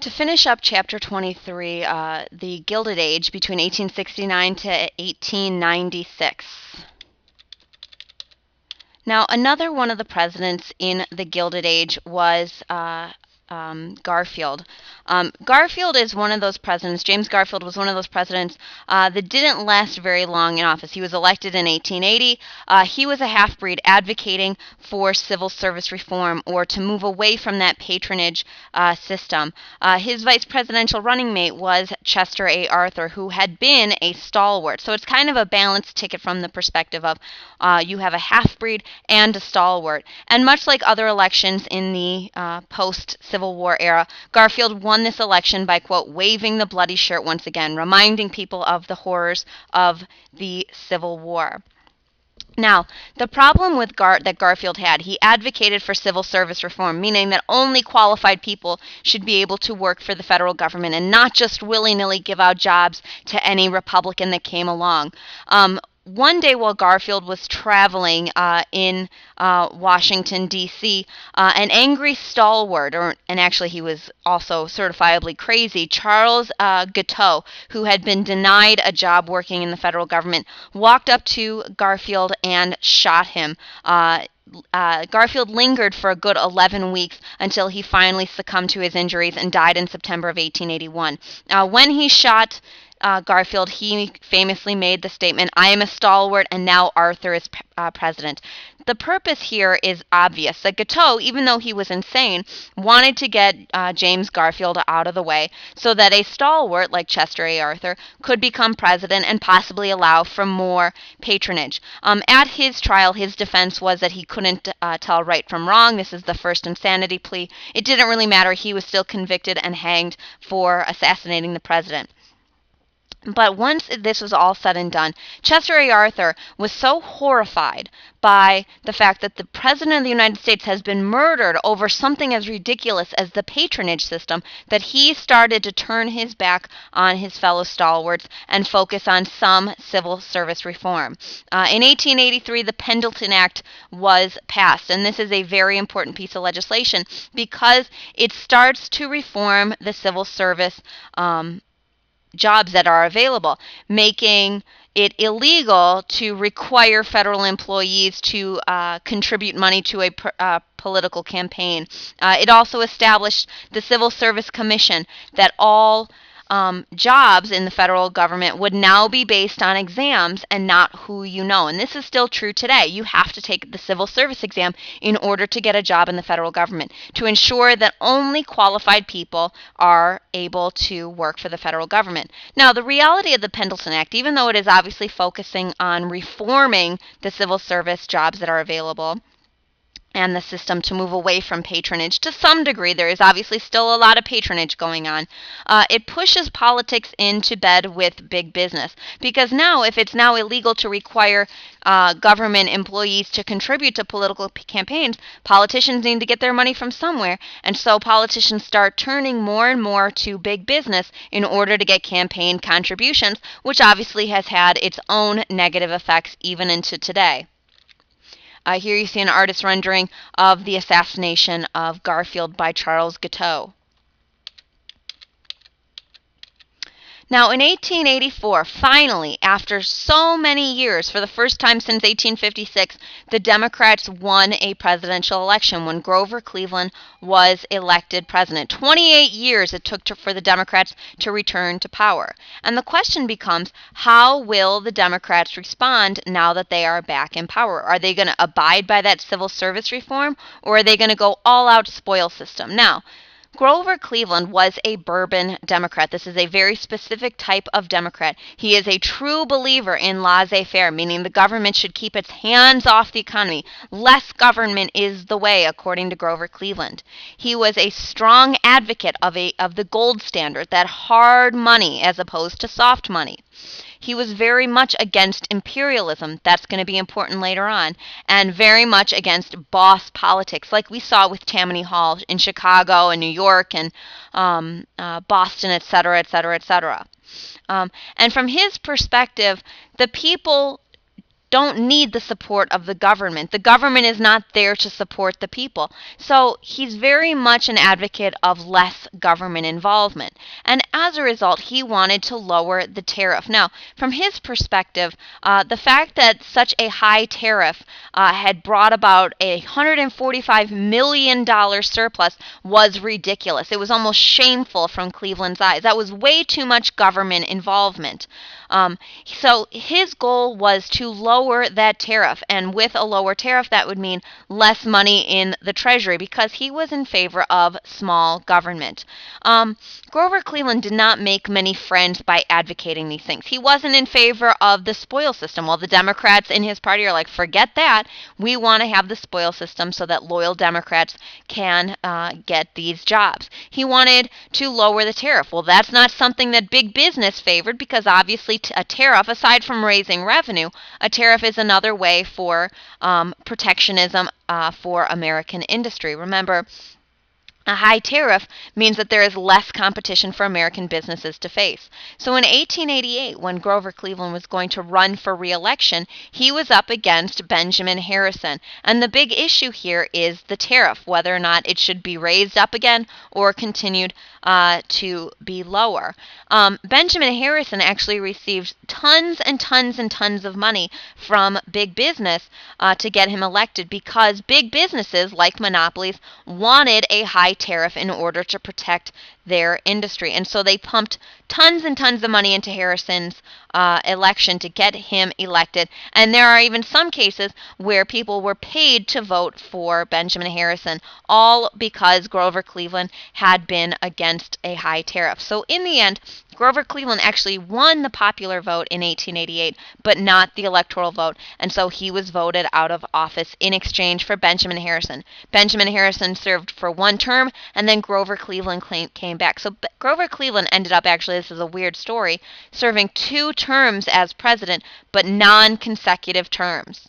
To finish up Chapter 23, the Gilded Age between 1869 to 1896. Now, another one of the presidents in the Gilded Age was Garfield. Garfield is one of those presidents, James Garfield was one of those presidents that didn't last very long in office. He was elected in 1880. He was a half-breed advocating for civil service reform, or to move away from that patronage system. His vice presidential running mate was Chester A. Arthur, who had been a stalwart. So it's kind of a balanced ticket from the perspective of you have a half-breed and a stalwart. And much like other elections in the post-Civil War era, Garfield won this election by, quote, waving the bloody shirt once again, reminding people of the horrors of the Civil War. Now, the problem with that Garfield had, he advocated for civil service reform, meaning that only qualified people should be able to work for the federal government and not just willy-nilly give out jobs to any Republican that came along. One day while Garfield was traveling in Washington, D.C., an angry stalwart, and actually he was also certifiably crazy, Charles Guiteau, who had been denied a job working in the federal government, walked up to Garfield and shot him. Garfield lingered for a good 11 weeks until he finally succumbed to his injuries and died in September of 1881. When he shot Garfield, he famously made the statement, "I am a stalwart and now Arthur is president." The purpose here is obvious. That Guiteau, even though he was insane, wanted to get James Garfield out of the way so that a stalwart like Chester A. Arthur could become president and possibly allow for more patronage. At his trial, his defense was that he couldn't tell right from wrong. This is the first insanity plea. It didn't really matter. He was still convicted and hanged for assassinating the president. But once this was all said and done, Chester A. Arthur was so horrified by the fact that the President of the United States has been murdered over something as ridiculous as the patronage system that he started to turn his back on his fellow stalwarts and focus on some civil service reform. In 1883, the Pendleton Act was passed, and this is a very important piece of legislation because it starts to reform the civil service jobs that are available, making it illegal to require federal employees to contribute money to a political campaign. It also established the Civil Service Commission, that all jobs in the federal government would now be based on exams and not who you know. And this is still true today. You have to take the civil service exam in order to get a job in the federal government to ensure that only qualified people are able to work for the federal government. Now, the reality of the Pendleton Act, even though it is obviously focusing on reforming the civil service jobs that are available, and the system to move away from patronage. To some degree, there is obviously still a lot of patronage going on. It pushes politics into bed with big business, because now, if it's now illegal to require government employees to contribute to political campaigns, politicians need to get their money from somewhere, and so politicians start turning more and more to big business in order to get campaign contributions, which obviously has had its own negative effects even into today. Here you see an artist's rendering of the assassination of Garfield by Charles Guiteau. Now, in 1884, finally, after so many years, for the first time since 1856, the Democrats won a presidential election when Grover Cleveland was elected president. 28 years it took for the Democrats to return to power. And the question becomes, how will the Democrats respond now that they are back in power? Are they going to abide by that civil service reform, or are they going to go all-out spoil system? Now, Grover Cleveland was a bourbon Democrat. This is a very specific type of Democrat. He is a true believer in laissez-faire, meaning the government should keep its hands off the economy. Less government is the way, according to Grover Cleveland. He was a strong advocate of the gold standard, that hard money as opposed to soft money. He was very much against imperialism. That's going to be important later on. And very much against boss politics, like we saw with Tammany Hall in Chicago and New York and Boston, et cetera, et cetera, et cetera. And from his perspective, the people don't need the support of the government. The government is not there to support the people. So he's very much an advocate of less government involvement. And as a result, he wanted to lower the tariff. Now, from his perspective, the fact that such a high tariff had brought about a $145 million surplus was ridiculous. It was almost shameful from Cleveland's eyes. That was way too much government involvement. So his goal was to lower that tariff, and with a lower tariff, that would mean less money in the Treasury, because he was in favor of small government. Grover Cleveland did not make many friends by advocating these things. He wasn't in favor of the spoil system. While the Democrats in his party are like, forget that, we want to have the spoil system so that loyal Democrats can get these jobs. He wanted to lower the tariff. Well, that's not something that big business favored, because obviously a tariff, aside from raising revenue, a tariff is another way for protectionism for American industry. Remember, a high tariff means that there is less competition for American businesses to face. So in 1888, when Grover Cleveland was going to run for re-election, he was up against Benjamin Harrison. And the big issue here is the tariff, whether or not it should be raised up again or continued to be lower. Benjamin Harrison actually received tons and tons and tons of money from big business to get him elected, because big businesses, like monopolies, wanted a high tariff in order to protect their industry. And so they pumped tons and tons of money into Harrison's election to get him elected. And there are even some cases where people were paid to vote for Benjamin Harrison, all because Grover Cleveland had been against a high tariff. So in the end, Grover Cleveland actually won the popular vote in 1888, but not the electoral vote, and so he was voted out of office in exchange for Benjamin Harrison. Benjamin Harrison served for one term, and then Grover Cleveland came back. So Grover Cleveland ended up, actually, this is a weird story, serving 2 terms as president, but non-consecutive terms.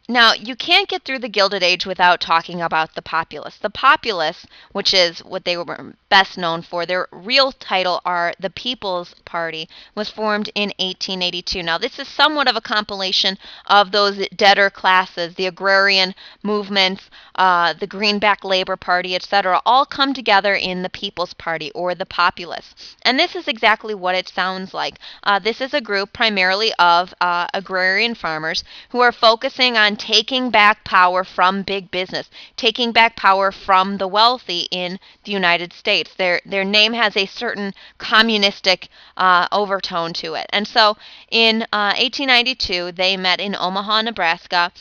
Now, you can't get through the Gilded Age without talking about the Populists. The Populists, which is what they were best known for, their real title are the People's Party, was formed in 1882. Now, this is somewhat of a compilation of those debtor classes, the agrarian movements, the Greenback Labor Party, etc., all come together in the People's Party, or the Populists. And this is exactly what it sounds like. This is a group primarily of agrarian farmers who are focusing on taking back power from big business, taking back power from the wealthy in the United States. Their name has a certain communistic overtone to it. And so in 1892, they met in Omaha, Nebraska,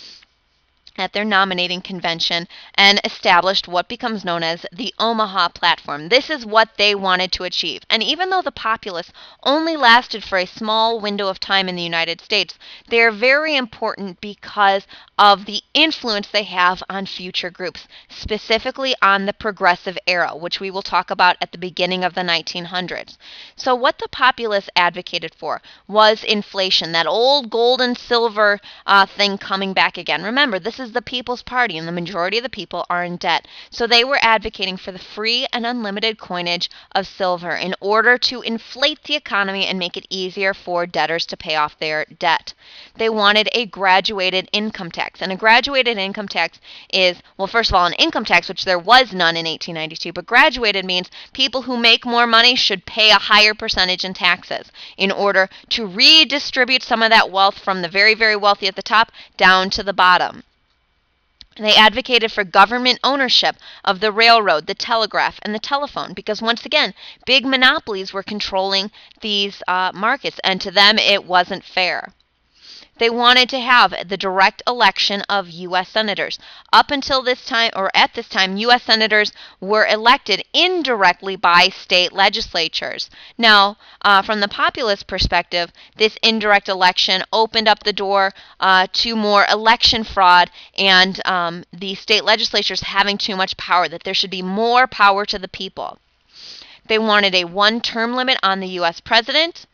at their nominating convention, and established what becomes known as the Omaha Platform. This is what they wanted to achieve. And even though the Populists only lasted for a small window of time in the United States, they are very important because of the influence they have on future groups, specifically on the Progressive era, which we will talk about at the beginning of the 1900s. So what the Populists advocated for was inflation, that old gold and silver thing coming back again. Remember, this is the People's Party, and the majority of the people are in debt. So they were advocating for the free and unlimited coinage of silver in order to inflate the economy and make it easier for debtors to pay off their debt. They wanted a graduated income tax. And a graduated income tax is, well, first of all, an income tax, which there was none in 1892, but graduated means people who make more money should pay a higher percentage in taxes in order to redistribute some of that wealth from the very, very wealthy at the top down to the bottom. They advocated for government ownership of the railroad, the telegraph, and the telephone, because once again, big monopolies were controlling these markets, and to them it wasn't fair. They wanted to have the direct election of U.S. senators. Up until this time, or at this time, U.S. senators were elected indirectly by state legislatures. Now, from the populist perspective, this indirect election opened up the door to more election fraud and the state legislatures having too much power, that there should be more power to the people. They wanted a one-term limit on the U.S. president.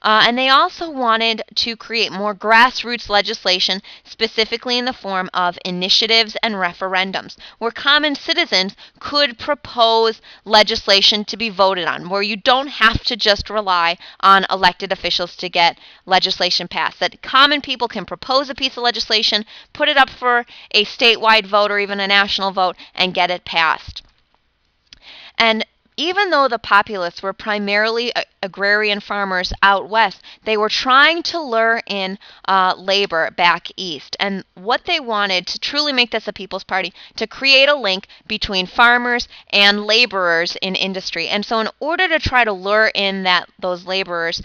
And they also wanted to create more grassroots legislation, specifically in the form of initiatives and referendums, where common citizens could propose legislation to be voted on, where you don't have to just rely on elected officials to get legislation passed. That common people can propose a piece of legislation, put it up for a statewide vote or even a national vote, and get it passed. And even though the Populists were primarily agrarian farmers out west, they were trying to lure in labor back east. And what they wanted to truly make this a people's party, to create a link between farmers and laborers in industry. And so in order to try to lure in those laborers,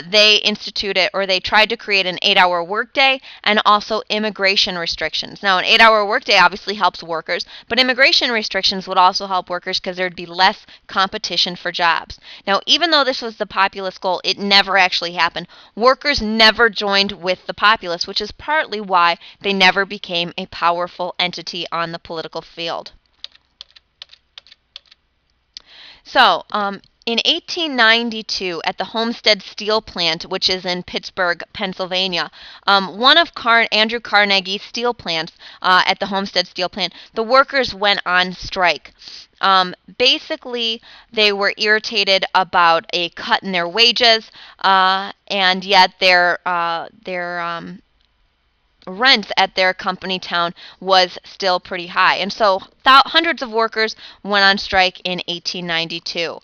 they instituted, or they tried to create, an 8-hour workday and also immigration restrictions. Now, an 8-hour workday obviously helps workers, but immigration restrictions would also help workers because there'd be less competition for jobs. Now, even though this was the populist goal, it never actually happened. Workers never joined with the populists, which is partly why they never became a powerful entity on the political field. So, in 1892, at the Homestead Steel Plant, which is in Pittsburgh, Pennsylvania, one of Andrew Carnegie's steel plants, at the Homestead Steel Plant, the workers went on strike. Basically, they were irritated about a cut in their wages, and yet their rents at their company town was still pretty high. And so hundreds of workers went on strike in 1892.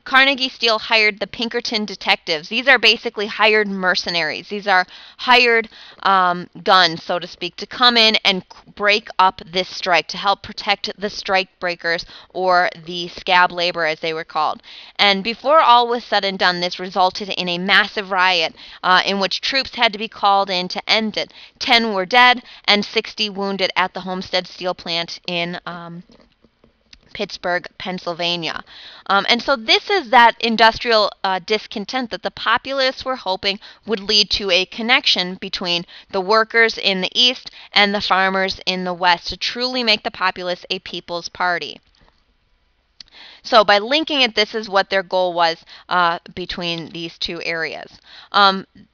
Carnegie Steel hired the Pinkerton detectives. These are basically hired mercenaries. These are hired guns, so to speak, to come in and break up this strike, to help protect the strike breakers, or the scab labor as they were called. And before all was said and done, this resulted in a massive riot in which troops had to be called in to end it. 10 were dead and 60 wounded at the Homestead Steel Plant in Pittsburgh, Pennsylvania. And so this is that industrial discontent that the populists were hoping would lead to a connection between the workers in the East and the farmers in the West, to truly make the populists a people's party. So by linking it, this is what their goal was between these two areas.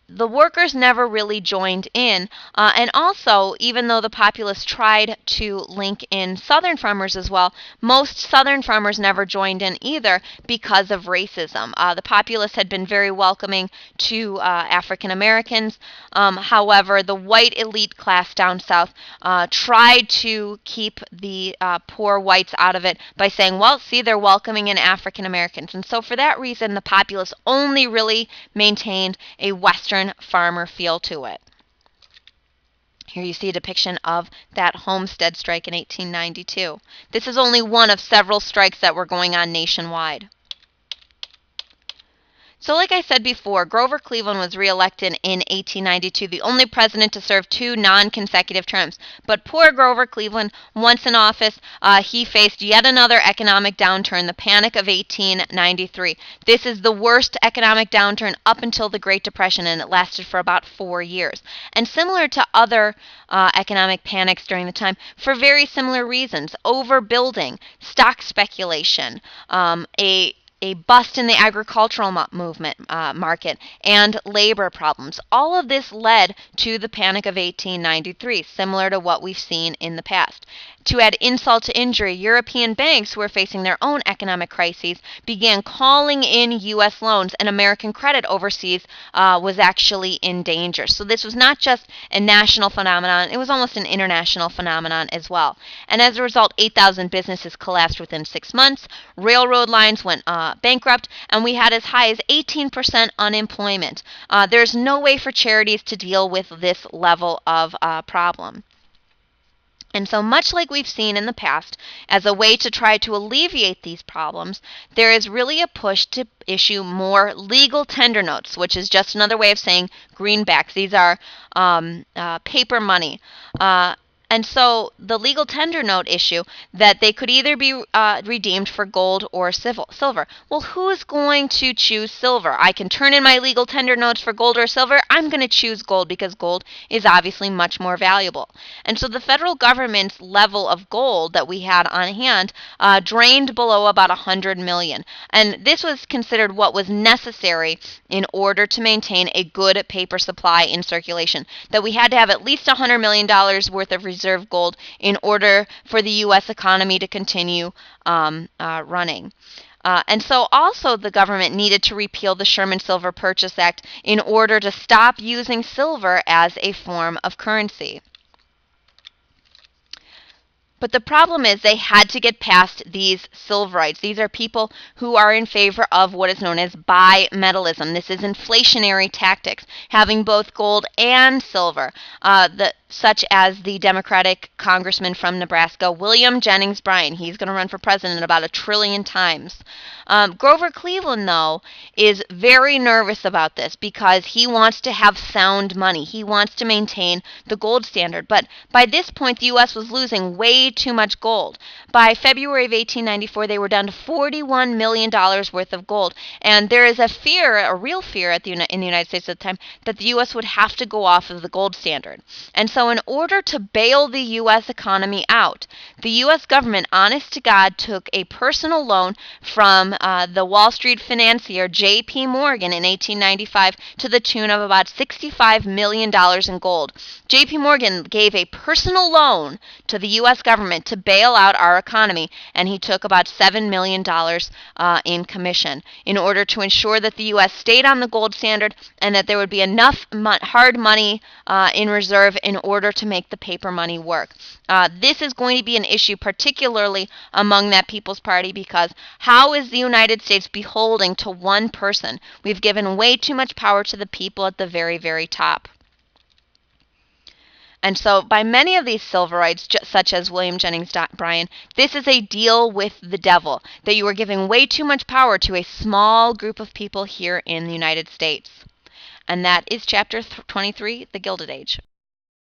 The workers never really joined in, and also, even though the populists tried to link in Southern farmers as well, most Southern farmers never joined in either because of racism. The populists had been very welcoming to African Americans. However, the white elite class down south tried to keep the poor whites out of it by saying, well, see, they're welcoming in African Americans. And so for that reason, the populists only really maintained a Western farmer feel to it. Here you see a depiction of that Homestead Strike in 1892. This is only one of several strikes that were going on nationwide. So like I said before, Grover Cleveland was reelected in 1892, the only president to serve 2 non-consecutive terms. But poor Grover Cleveland, once in office, he faced yet another economic downturn, the Panic of 1893. This is the worst economic downturn up until the Great Depression, and it lasted for about 4 years. And similar to other economic panics during the time, for very similar reasons: overbuilding, stock speculation, a bust in the agricultural movement market, and labor problems. All of this led to the Panic of 1893, similar to what we've seen in the past. To add insult to injury, European banks, who were facing their own economic crises, began calling in U.S. loans, and American credit overseas was actually in danger. So this was not just a national phenomenon, it was almost an international phenomenon as well. And as a result, 8,000 businesses collapsed within 6 months, railroad lines went bankrupt, and we had as high as 18% unemployment. There's no way for charities to deal with this level of problem. And so much like we've seen in the past, as a way to try to alleviate these problems, there is really a push to issue more legal tender notes, which is just another way of saying greenbacks. These are paper money. And so the legal tender note issue, that they could either be redeemed for gold or silver. Well, who's going to choose silver? I can turn in my legal tender notes for gold or silver. I'm going to choose gold because gold is obviously much more valuable. And so the federal government's level of gold that we had on hand drained below about 100 million. And this was considered what was necessary in order to maintain a good paper supply in circulation, that we had to have at least $100 million worth of reserve gold in order for the U.S. economy to continue running. And so also the government needed to repeal the Sherman Silver Purchase Act in order to stop using silver as a form of currency. But the problem is they had to get past these silverites. These are people who are in favor of what is known as bimetallism. This is inflationary tactics, having both gold and silver, such as the Democratic congressman from Nebraska, William Jennings Bryan. He's going to run for president about 1 trillion times. Grover Cleveland, though, is very nervous about this because he wants to have sound money. He wants to maintain the gold standard. But by this point, the U.S. was losing way too much gold. By February of 1894, they were down to $41 million worth of gold. And there is a real fear in the United States at the time, that the U.S. would have to go off of the gold standard. And so in order to bail the U.S. economy out, the U.S. government, honest to God, took a personal loan from the Wall Street financier J.P. Morgan in 1895 to the tune of about $65 million in gold. J.P. Morgan gave a personal loan to the U.S. government to bail out our economy, and he took about $7 million in commission in order to ensure that the U.S. stayed on the gold standard and that there would be enough hard money in reserve in order to make the paper money work. This is going to be an issue particularly among that People's Party, because how is the United States beholden to one person? We've given way too much power to the people at the very, very top. And so by many of these silverites, such as William Jennings Bryan, this is a deal with the devil, that you are giving way too much power to a small group of people here in the United States. And that is Chapter 23, The Gilded Age.